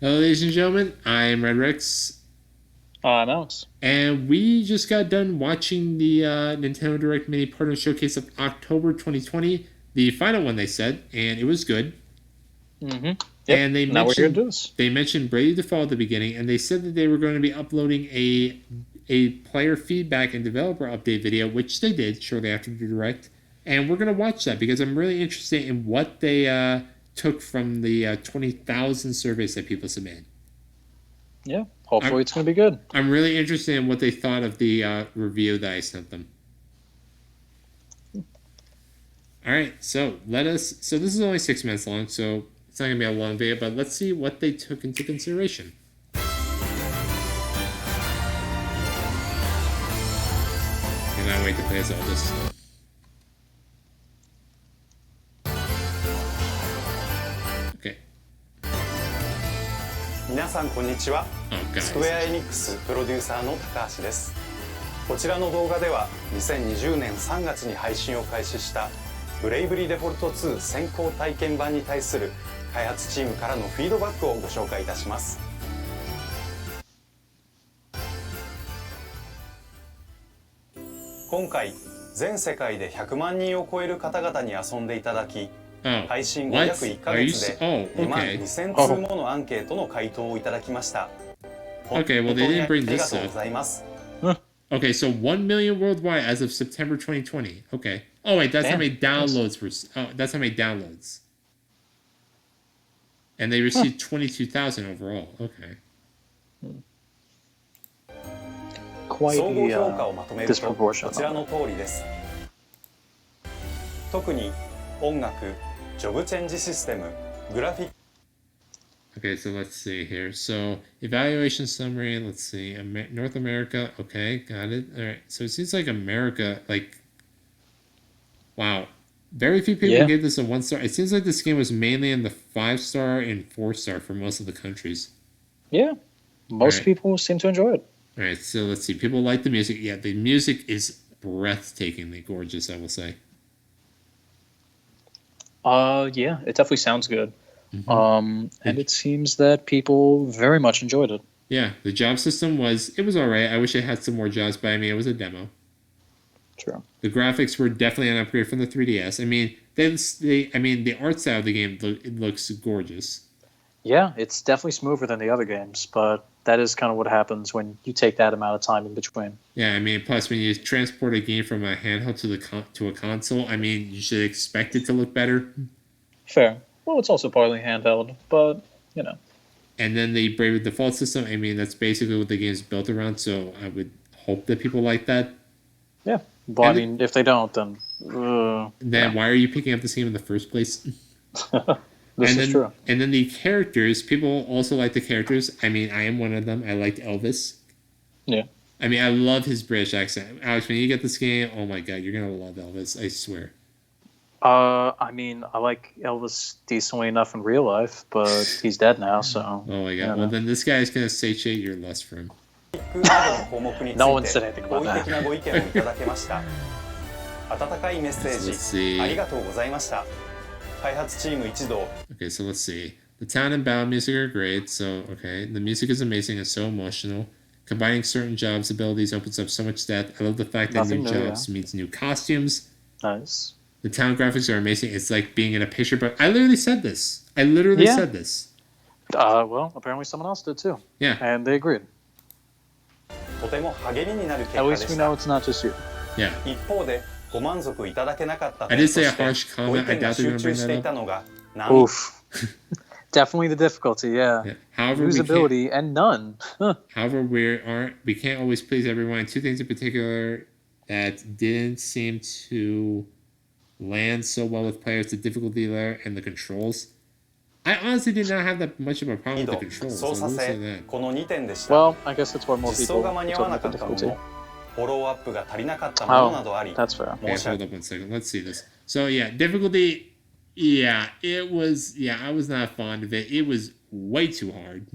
Hello, ladies and gentlemen. I'm Red Rex. I'm Alex. And we just got done watching the Nintendo Direct Mini Partner Showcase of October 2020, the final one they said, and it was good. Mm-hmm. Yep. And they now we're here to do mentioned Brady Default at the beginning, and they said that they were going to be uploading a player feedback and developer update video, which they did shortly after the Direct. And we're going to watch that because I'm really interested in what they took from the 20,000 surveys that people submitted. Yeah, hopefully it's going to be good. I'm really interested in what they thought of the review that I sent them. All right, so this is only 6 minutes long, so it's not going to be a long video, but let's see what they took into consideration. And I wait to play as Eldest. Okay. 皆さんこんにちは。スクエアエニックスプロデューサーの高橋です。こちらの動画では2020年3月に配信を開始したブレイブリーデフォルト2先行体験版に対する開発チームからのフィードバックをご紹介いたします。今回全世界で100万人を超える方々に遊んでいただき、配信後約1ヶ月で2万2000通ものアンケートの回答をいただきました。Okay, well they didn't bring this up. Okay, so 1 million worldwide as of September 2020. Okay. Oh wait, that's how many downloads were. Oh, that's how many downloads. And they received 22,000 overall. Okay. 総合評価をまとめるとこちらの通りです。特に音楽、ジョブチェンジシステム、グラフィック。 Okay, so let's see here. So evaluation summary. Let's see. North America. Okay, got it. All right. So it seems like America, like, wow, very few people gave this a 1-star. It seems like this game was mainly in the 5-star and 4-star for most of the countries. Yeah, most people seem to enjoy it. All right. So let's see. People like the music. Yeah, the music is breathtakingly gorgeous, I will say. Yeah, it definitely sounds good. And it seems that people very much enjoyed it. Yeah, the job system was all right. I wish it had some more jobs, but I mean, it was a demo. True. The graphics were definitely an upgrade from the 3DS. I mean, the art style of the game it looks gorgeous. Yeah, it's definitely smoother than the other games, but that is kind of what happens when you take that amount of time in between. Yeah, I mean, plus when you transport a game from a handheld to a console, I mean, you should expect it to look better. Fair. Well, it's also partly handheld, but, you know. And then the Brave Default system, I mean, that's basically what the game's built around, so I would hope that people like that. Yeah, but I mean, if they don't, then... why are you picking up this game in the first place? This is true. And then the characters, people also like the characters. I mean, I am one of them. I liked Elvis. Yeah. I mean, I love his British accent. Alex, when you get this game, oh my god, you're going to love Elvis, I swear. I mean, I like Elvis decently enough in real life, but he's dead now, so... Oh my god, well then this guy is going to satiate your lust for him. No one said anything about that. Okay, so let's see. The town and battle music are great, so okay. The music is amazing and so emotional. Combining certain jobs abilities opens up so much depth. I love the fact that new jobs means new costumes. Nice. The town graphics are amazing. It's like being in a picture book. I literally said this. Said this. Well, apparently someone else did too. Yeah. And they agreed. At least we know it's not just you. Yeah. I did say a harsh comment. I doubt they're going to bring that up. Oof. Definitely the difficulty, yeah. However, usability and none. However, we can't always please everyone. Two things in particular that didn't seem to land so well with players: the difficulty layer and the controls. I honestly did not have that much of a problem with the controls. So I will say that. Well, I guess that's why more people took the difficulty. Oh, that's fair. Okay, hold up 1 second. Let's see this. So yeah, difficulty. Yeah, it was. Yeah, I was not fond of it. It was way too hard.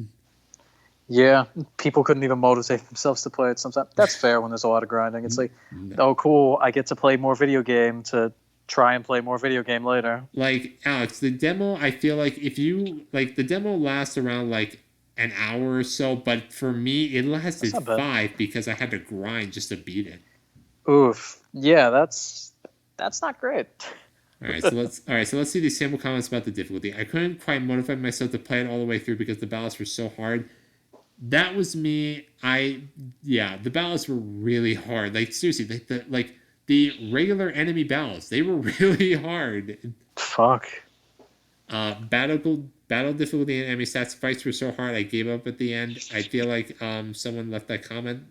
Yeah, people couldn't even motivate themselves to play it sometimes. That's fair when there's a lot of grinding. It's like, oh, cool, I get to play more video game to try and play more video game later. Like, Alex, the demo, I feel like if you, like, the demo lasts around, like, an hour or so, but for me, it lasted That's not bad. 5 because I had to grind just to beat it. Oof. Yeah, that's not great. All right, so let's see these sample comments about the difficulty. I couldn't quite motivate myself to play it all the way through because the battles were so hard. That was me. The battles were really hard. Like seriously, the regular enemy battles, they were really hard. Fuck. Battle difficulty and enemy stats fights were so hard I gave up at the end. I feel like someone left that comment.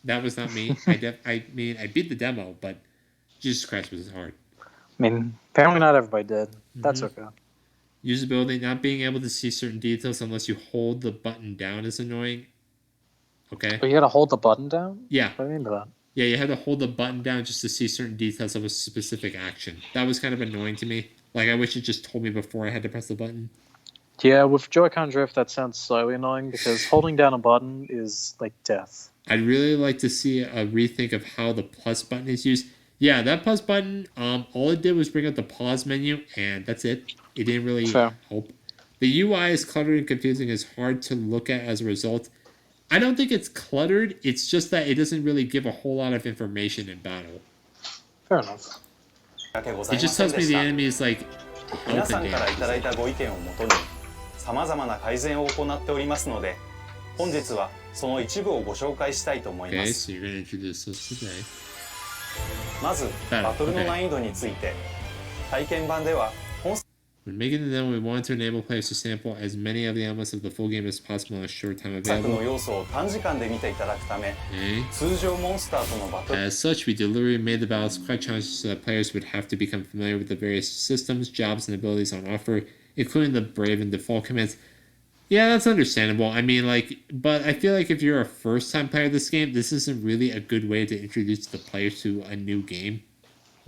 That was not me. I beat the demo, but Jesus Christ, was it hard. I mean, apparently not everybody did. That's okay. Usability, not being able to see certain details unless you hold the button down is annoying. Okay. But you gotta hold the button down? Yeah. What do you mean by that? Yeah, you had to hold the button down just to see certain details of a specific action. That was kind of annoying to me. Like, I wish it just told me before I had to press the button. Yeah, with Joy-Con drift, that sounds slightly annoying because holding down a button is like death. I'd really like to see a rethink of how the plus button is used. Yeah, that plus button, all it did was bring up the pause menu, and that's it. It didn't really help. The UI is cluttered and confusing. It's hard to look at as a result. I don't think it's cluttered. It's just that it doesn't really give a whole lot of information in battle. Fair enough. It just tells me the enemy is like health and damage. 様々な改善を行っておりますので、本日はその一部をご紹介したいと思いま Okay, す。 so you're gonna introduce us today. まず、バトルの難易度について、体験版では本 When making the demo, we wanted to enable players to sample as many of the elements of the full game as possible in a short time 作の available. 要素を短時間で見ていただくため、 Okay. 通常モンスターとのバトル As such, we deliberately made the battles quite challenging so that players would have to become familiar with the various systems, jobs, and abilities on offer, including the Brave and Default commands. Yeah, that's understandable. I mean, but I feel like if you're a first-time player of this game, this isn't really a good way to introduce the players to a new game.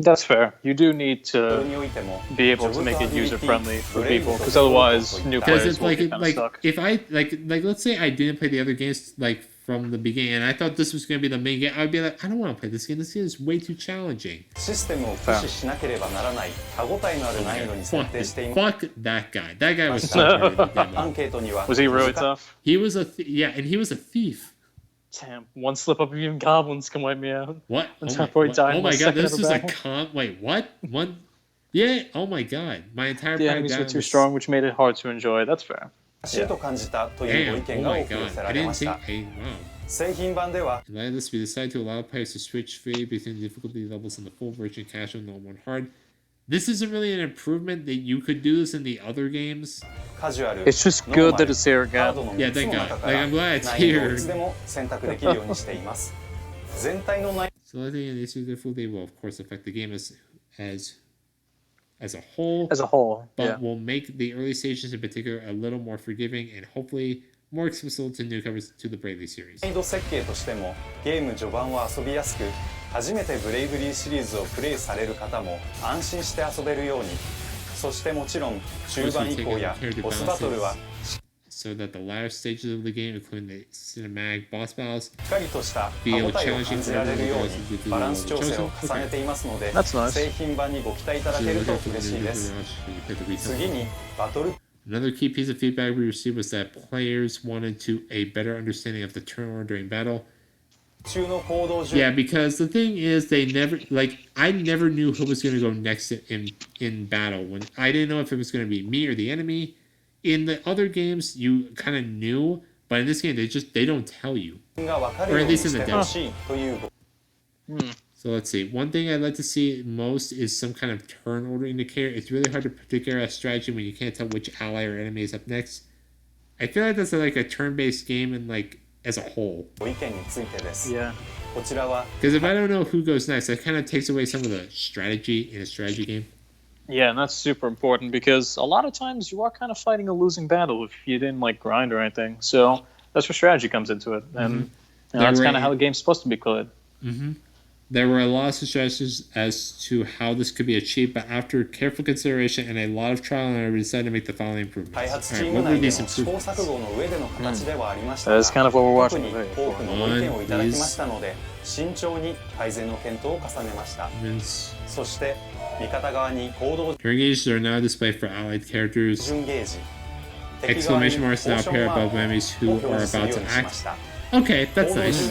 That's fair. You do need to be able to make it user-friendly for people, because otherwise new players will get kind of stuck. If I let's say I didn't play the other games from the beginning, and I thought this was going to be the main game, I'd be like, I don't want to play this game. This game is way too challenging. システムを駆使しなければならない歯応えのある難易度に設定しています。 Fuck that guy. That guy was so hard in the アン demo. ケートには Was he really tough? He was and he was a thief. Damn, one slip up of even goblins can wipe me out. What? One time before he died Oh in my the god, second this of was the a battle. Wait, what? One? Yeah. Oh my god, my entire The party enemies died were in too this- strong, which made it hard to enjoy. That's fair. しいと感じたというご意 Damn. 見 Oh が my 多く寄 god, せ I られま didn't した。 think. Wow. 製品版では In light of this, we decided to allow players to switch free between difficulty levels in the full version, casual, normal, and hard. This isn't really an improvement that you could do this in the other games. カジュアル、 It's just good that it's here ハード again. の Yeah, 3つの thank 中 God. か Like, ら I'm glad it's 難易度を here. いつでも選択できるようにしています。全体の難 Selecting an issue difficulty will, of course, affect the game as a whole, As a whole, but yeah. will make the early stages in particular a little more forgiving and hopefully more accessible to newcomers to the Bravely series. 易度設計としてもゲーム序盤は遊びやすく、初めてブレイブリーシリーズをプレイされる方も安心して遊べるように、そしてもちろん中盤以降やボスバトルは So that the latter stages of the game, including the cinematic boss battles, しっかりとした歯応えを感じられるようにバランス調整を重ねていますので、 That's nice. 製品版にご期待いただけると嬉しいです。次にバトル Another key piece of feedback we received was that players wanted a better understanding of the turn order during battle. 中の行動順 Yeah, because the thing is, I never knew who was going to go next in battle. When I didn't know if it was going to be me or the enemy. In the other games, you kind of knew, but in this game, they don't tell you. が分かるようにしてほしいという So let's see. One thing I'd like to see most is some kind of turn order indicator. It's really hard to predict a strategy when you can't tell which ally or enemy is up next. I feel like that's like a turn-based game and as a whole. ご意見についてです。 Yeah. こちらは Because if I don't know who goes next, that kind of takes away some of the strategy in a strategy game. Yeah, and that's super important because a lot of times you are kind of fighting a losing battle if you didn't grind or anything. So that's where strategy comes into it, and that's kind of how the game's supposed to be played. Mm-hmm. There were a lot of suggestions as to how this could be achieved, but after careful consideration and a lot of trial and error, we decided to make the following improvements. 開発チ Alright, ーム what were 内で these の試行 improvements? 錯誤の上での形ではありましたが、 That's kind of what we're 特 watching に today. 多くのご意見をいただきましたので、慎重に改善の検討を重ねました。 Improvements. そして味方側に行動 Turn gauges are now displayed for allied characters. 順ゲージ、Exclamation marks now appear above enemies who are about to act. Okay, that's nice.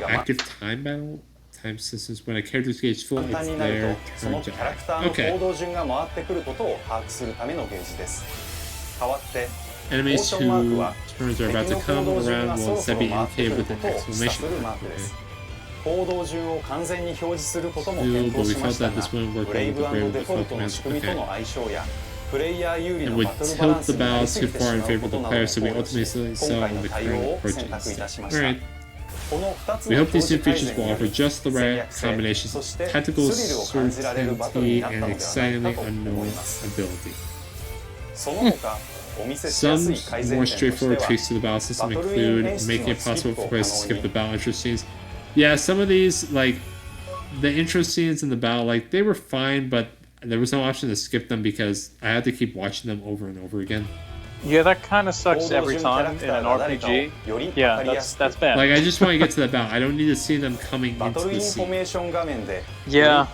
Active time battle? Time systems. When a character's gauge is full, it's their turn to act. Okay. Enemies whose turns are about to come around will instead be indicated with an exclamation mark. Okay. But we felt that this wouldn't work well with the Brave Default commands. Okay. And would tilt the battle too far in favor of the player, so we ultimately sell on the current approach instead. Alright. We hope these new features will offer just the right combinations of tactical certainty and excitingly unknown ability. Some more straightforward tweaks to the battle system include making it possible for players to skip the battle intro scenes. Yeah, some of these, like, the intro scenes in the battle, like, they were fine, but there was no option to skip them because I had to keep watching them over and over again. Yeah, that kind of sucks every time in an RPG. Yeah, that's bad. Like, I just want to get to the battle. I don't need to see them coming into the scene. Yeah.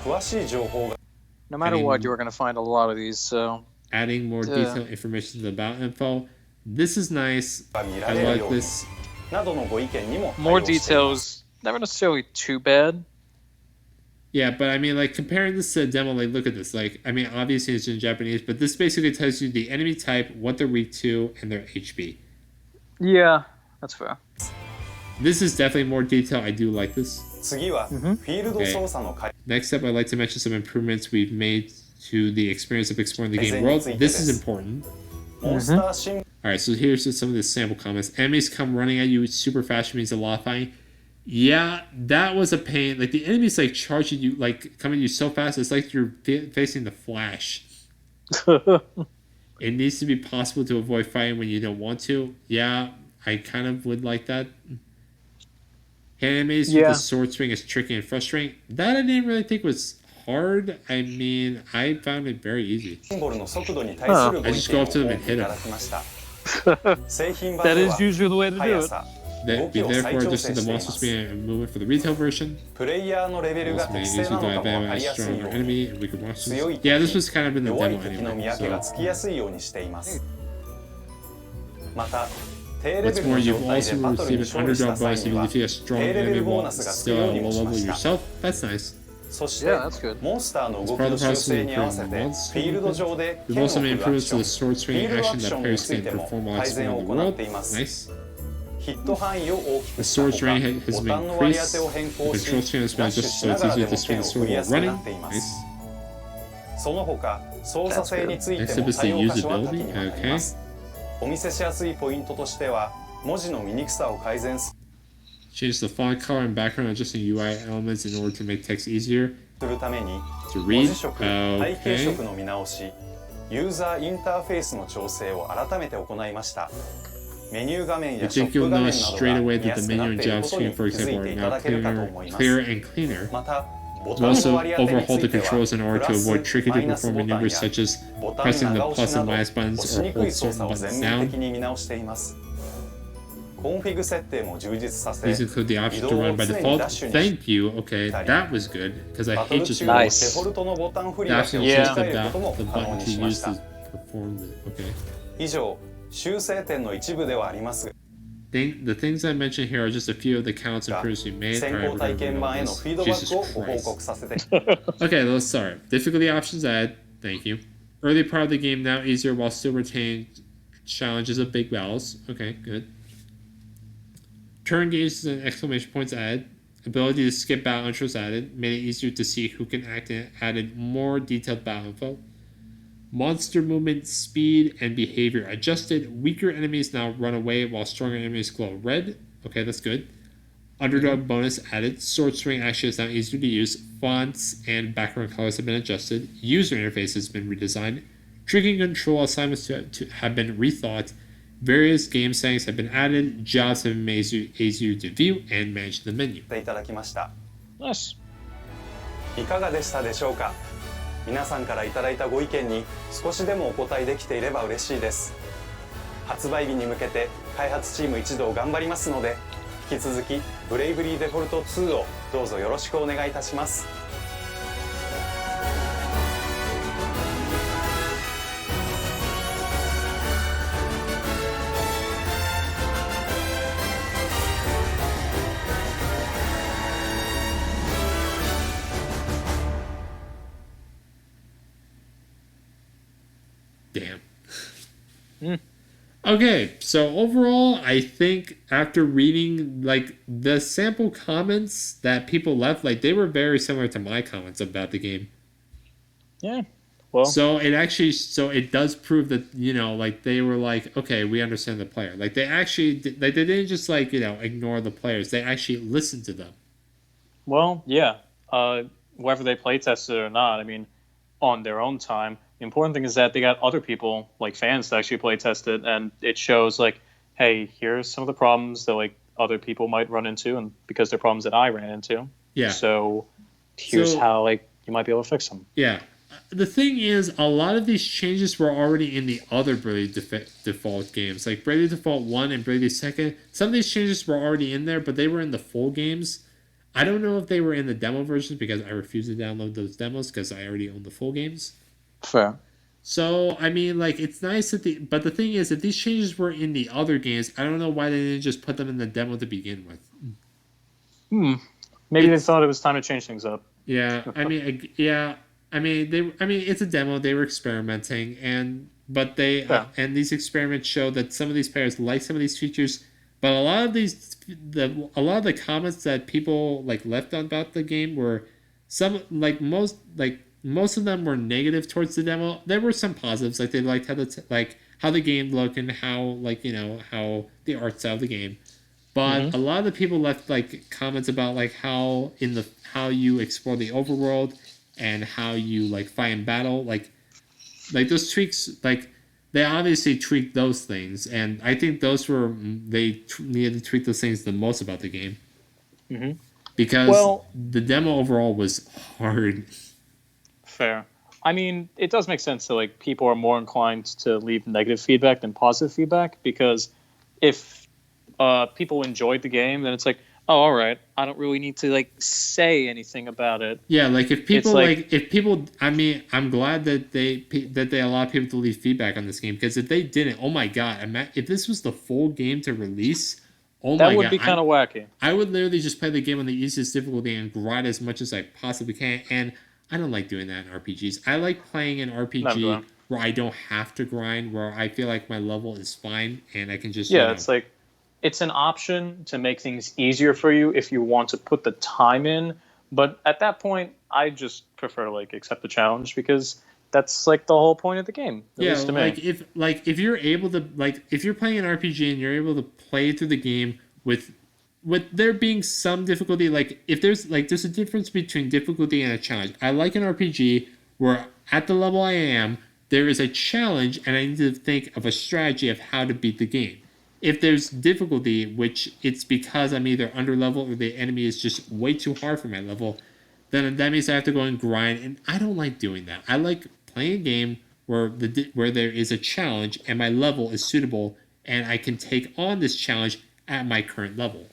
No matter what, you're going to find a lot of these, so... Adding more detailed information to the battle info. This is nice. I like this. More details, never necessarily too bad. Yeah, but I mean, like, comparing this to a demo, like, look at this. Like, I mean, obviously it's in Japanese, but this basically tells you the enemy type, what they're weak to, and their HP. Yeah, that's fair. This is definitely more detail. I do like this. Okay. Next up, I'd like to mention some improvements we've made to the experience of exploring the game world. This is important. Alright, so here's just some of the sample comments. Enemies come running at you super fast, which means a lot of fighting. Yeah, that was a pain. Like, the enemies, like, charging you, like, coming at you so fast, it's like you're facing the Flash. It needs to be possible to avoid fighting when you don't want to. Yeah, I kind of would like that. Enemies with the sword swing is tricky and frustrating. That I didn't really think was hard. I mean, I found it very easy. I just go up to them and hit them. That is usually the way to do it. We therefore adjusted the monster speed and movement for the retail version. Also made it easier to identify a stronger enemy and weaker monsters. Yeah, this was kind of in the demo anyway. What's more, you've also received an underdog bonus if you defeat a strong enemy while still at a low level yourself. That's nice. Yeah, that's good. As part of the process of improving monster movement, we've also made improvements to the sword swinging action that players can perform while exploring the world. Nice. The sword swing has been increased. The control swing has been adjusted so it's easier to swing the sword while running. Nice. That's good. Next up is the usability. Okay. Change the font color and background, adjusting UI elements in order to make text easier to read. Okay. ユーザーインターフェースの調整を改めて行いました。メニュー画面 I やショ think ップ you'll 画面 notice など straight が away 見 that や the すくな menu っ and ている job ことに screen, for 気づい example, て are いた now だけるかと思います。 clearer and cleaner. また、ボタ We'll ンの also 割り当てに overhaul つ the いては controls in order to プラス avoid tricky マイ to ナス perform ボタンや maneuvers such as ボタン pressing の the 長押 plus しな and ど minus buttons 押し or にく hold い操 certain 作を buttons 全面 down. 的に見直しています。コンフィグ設定も充実させ、 These include the option 移 to 動を run by 常に default. ダッシュに Thank you. Okay, that was good because I バト hate ル just 中のデ Nice. フォルトのボタン振り the 分け option を to 切 choose り the, 替えることも the 可能 button に to しま use した。 to perform the. Okay. 以上、修正点の一部ではありますが、 The things I mentioned here are just a few of the counts and improvements we made. 先 Alright, 行 we're 体 gonna 験 read 版 all への this. フィードバッ Jesus クをご報 Christ. 告させて。 Okay, let's start. Difficulty options add. Thank you. Early part of the game now easier while still retaining challenges of big battles. Okay, good. Turn gauges and exclamation points added. Ability to skip battle intros added. Made it easier to see who can act and added more detailed battle info. Monster movement, speed, and behavior adjusted. Weaker enemies now run away while stronger enemies glow red. Okay, that's good. Underdog bonus added. Sword swing action is now easier to use. Fonts and background colors have been adjusted. User interface has been redesigned. Triggering control assignments have been rethought. Various game settings have been added. Jobs have been made easier to view and manage the menu. いただきました。 Nice. いかがでしたでしょうか。皆さんからいただいたご意見に少しでもお答えできていれば嬉しいです。発売日に向けて開発チーム一同頑張りますので、引き続きブレイブリーデフォルト2をどうぞよろしくお願いいたします。Damn. Mm. Okay, so overall, I think after reading like the sample comments that people left, like they were very similar to my comments about the game. Yeah. Well. So it does prove that like they were like, okay, we understand the player. Like they actually like they didn't just like ignore the players. They actually listened to them. Well, yeah. Whether they play tested or not, I mean, on their own time. The important thing is that they got other people, like fans, to actually play test it, and it shows like, hey, here's some of the problems that like other people might run into, and because they're problems that I ran into. Yeah. So here's how like you might be able to fix them. Yeah. The thing is, a lot of these changes were already in the other Bravely Default games, like Bravely Default 1 and Bravely 2nd. Some of these changes were already in there, but they were in the full games. I don't know if they were in the demo versions because I refuse to download those demos because I already own the full games. Fair. So, I mean, like, it's nice that but the thing is, if these changes were in the other games, I don't know why they didn't just put them in the demo to begin with. Maybe they thought it was time to change things up. Yeah, I mean, it's a demo. They were experimenting, and these experiments show that some of these players like some of these features, but a lot of the comments that people like left about the game were most of them were negative towards the demo. There were some positives, like they liked how the game looked and how how the art style of the game. But a lot of the people left like comments about like how you explore the overworld and how you like fight in battle, like those tweaks, like they obviously tweaked those things, and I think those were needed to tweak those things the most about the game. Because the demo overall was hard. Fair. I mean, it does make sense that like people are more inclined to leave negative feedback than positive feedback, because if people enjoyed the game, then it's like, oh, all right, I don't really need to like say anything about it. Yeah, like if people, I mean, I'm glad that they allow people to leave feedback on this game, because if they didn't, oh my god, if this was the full game to release, that would be kind of wacky. I would literally just play the game on the easiest difficulty and grind as much as I possibly can, and I don't like doing that in RPGs. I like playing an RPG where I don't have to grind, where I feel like my level is fine and I can just it's like it's an option to make things easier for you if you want to put the time in, but at that point I just prefer to like accept the challenge, because that's like the whole point of the game, at least to me. If you're able to, like, if you're playing an RPG and you're able to play through the game with there being some difficulty, like if there's a difference between difficulty and a challenge. I like an RPG where at the level I am, there is a challenge and I need to think of a strategy of how to beat the game. If there's difficulty, which it's because I'm either under level or the enemy is just way too hard for my level, then that means I have to go and grind, and I don't like doing that. I like playing a game where there is a challenge and my level is suitable and I can take on this challenge at my current level.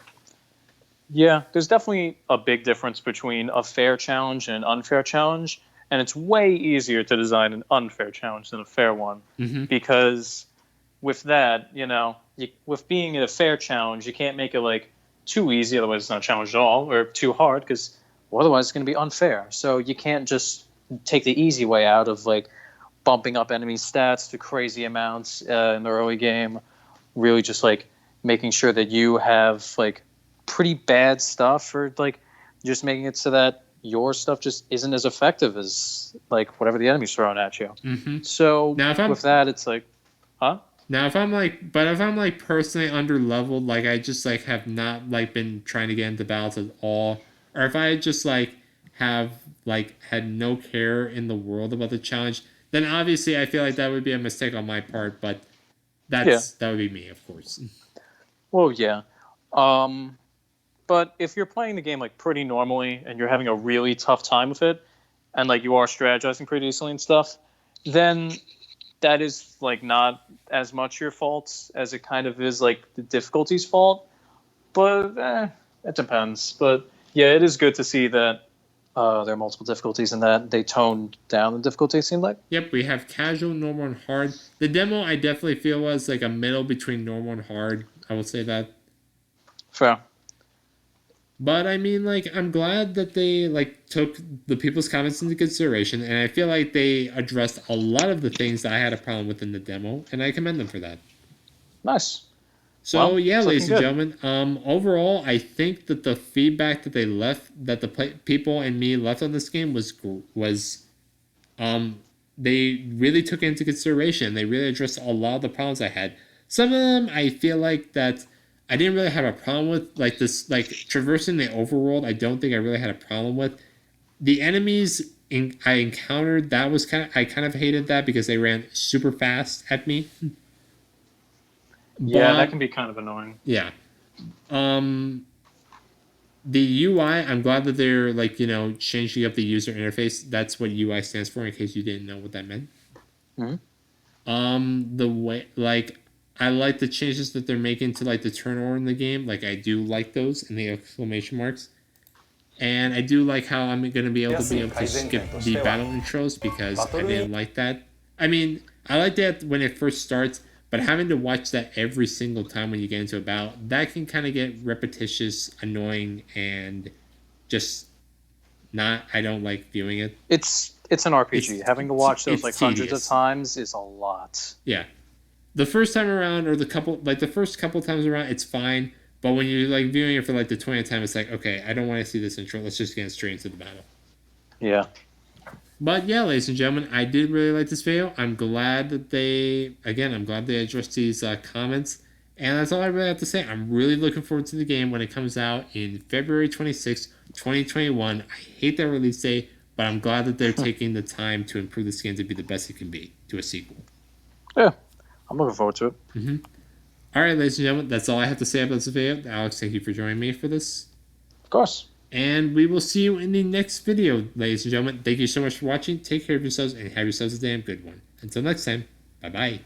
Yeah, there's definitely a big difference between a fair challenge and an unfair challenge, and it's way easier to design an unfair challenge than a fair one, because with that, with being a fair challenge, you can't make it like too easy, otherwise it's not a challenge at all, or too hard, because otherwise it's going to be unfair. So you can't just take the easy way out of like bumping up enemy stats to crazy amounts in the early game, really just like making sure that you have like pretty bad stuff, or like just making it so that your stuff just isn't as effective as like whatever the enemy's throwing at you. So now with that, it's like, Now if I'm like personally under leveled, like I just like have not like been trying to get into battles at all, or if I just like have like had no care in the world about the challenge, then obviously I feel like that would be a mistake on my part, but that would be me, of course. Well, yeah. But if you're playing the game like pretty normally and you're having a really tough time with it, and like you are strategizing pretty decently and stuff, then that is like not as much your fault as it kind of is like the difficulty's fault. But it depends. But yeah, it is good to see that there are multiple difficulties and that they toned down the difficulty, it seemed like. Yep, we have casual, normal, and hard. The demo I definitely feel was like a middle between normal and hard. I would say that. Fair. But I mean, like, I'm glad that they like took the people's comments into consideration, and I feel like they addressed a lot of the things that I had a problem with in the demo, and I commend them for that. Nice. So Well, yeah, it's looking ladies and good. gentlemen, overall, I think that the feedback that they left, that the people and me left on this game was um they really took it into consideration. They really addressed a lot of the problems I had. Some of them I feel like that I didn't really have a problem with, like this, like traversing the overworld. I don't think I really had a problem with the enemies I encountered. That was I kind of hated that because they ran super fast at me. Yeah, that But can be kind of annoying. yeah, um, the UI, I'm glad that they're like, changing up the user interface. That's what UI stands for, in case you didn't know what that meant. Mm-hmm. The way, like, I like the changes that they're making to like the turn order in the game. Like, I do like those and the exclamation marks. And I do like how I'm going to be able to skip the battle intros because I didn't like that. I mean, I like that when it first starts, but having to watch that every single time when you get into a battle, that can kind of get repetitious, annoying, and just not. I don't like viewing it. It's an RPG. Having to watch those like hundreds of tedious. times is a lot. Yeah, the first time around, or the first couple times around, it's fine. But when you're like viewing it for like the 20th time, it's like, okay, I don't want to see this intro. Let's just get straight into the battle. Yeah. But yeah, ladies and gentlemen, I did really like this video. I'm glad that I'm glad they addressed these comments. And that's all I really have to say. I'm really looking forward to the game when it comes out in February 26th, 2021. I hate that release date, but I'm glad that they're taking the time to improve this game to be the best it can be to a sequel. Yeah, I'm looking forward to it. Mm-hmm. All right, ladies and gentlemen, that's all I have to say about this video. Alex, thank you for joining me for this. Of course. And we will see you in the next video, ladies and gentlemen. Thank you so much for watching. Take care of yourselves and have yourselves a damn good one. Until next time, bye-bye.